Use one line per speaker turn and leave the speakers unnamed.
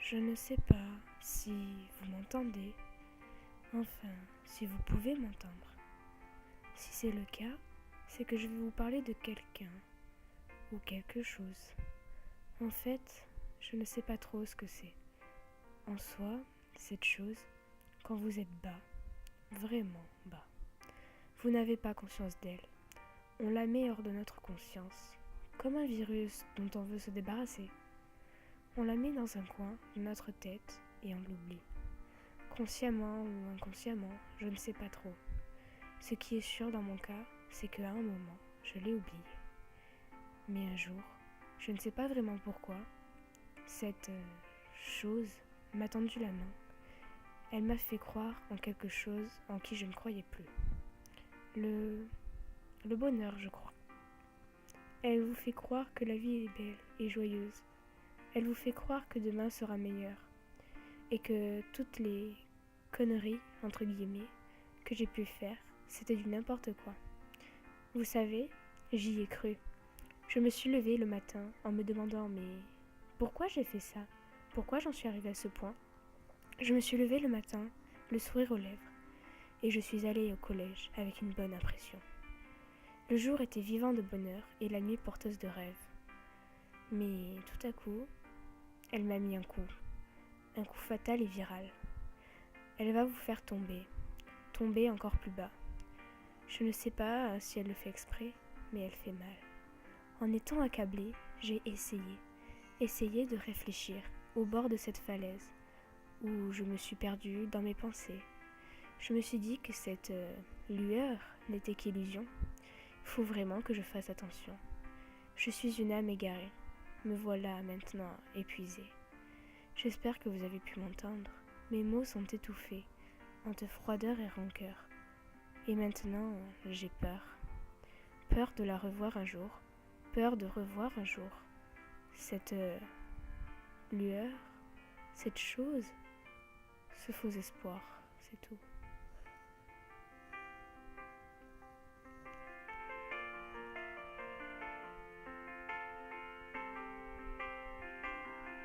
Je ne sais pas si vous m'entendez, enfin, si vous pouvez m'entendre. Si c'est le cas, c'est que je vais vous parler de quelqu'un ou quelque chose. En fait, je ne sais pas trop ce que c'est. En soi, cette chose, quand vous êtes bas, vraiment bas, vous n'avez pas conscience d'elle. On la met hors de notre conscience, comme un virus dont on veut se débarrasser. On la met dans un coin de notre tête et on l'oublie. Consciemment ou inconsciemment, je ne sais pas trop. Ce qui est sûr dans mon cas, c'est qu'à un moment, je l'ai oubliée. Mais un jour, je ne sais pas vraiment pourquoi, cette chose m'a tendu la main. Elle m'a fait croire en quelque chose en qui je ne croyais plus. Le bonheur, je crois. Elle vous fait croire que la vie est belle et joyeuse. Elle vous fait croire que demain sera meilleur. Et que toutes les conneries, entre guillemets, que j'ai pu faire, c'était du n'importe quoi. Vous savez, j'y ai cru. Je me suis levée le matin en me demandant mais pourquoi j'ai fait ça? Pourquoi j'en suis arrivée à ce point? Je me suis levée le matin, le sourire aux lèvres, et je suis allée au collège avec une bonne impression. Le jour était vivant de bonheur et la nuit porteuse de rêves. Mais tout à coup, elle m'a mis un coup fatal et viral. Elle va vous faire tomber encore plus bas. Je ne sais pas si elle le fait exprès, mais elle fait mal. En étant accablée, j'ai essayé de réfléchir au bord de cette falaise, où je me suis perdue dans mes pensées. Je me suis dit que cette lueur n'était qu'illusion. Il faut vraiment que je fasse attention. Je suis une âme égarée. Me voilà maintenant épuisée. J'espère que vous avez pu m'entendre. Mes mots sont étouffés, entre froideur et rancœur. Et maintenant, j'ai peur. Peur de la revoir un jour. Peur de revoir un jour cette lueur, cette chose, ce faux espoir, c'est tout.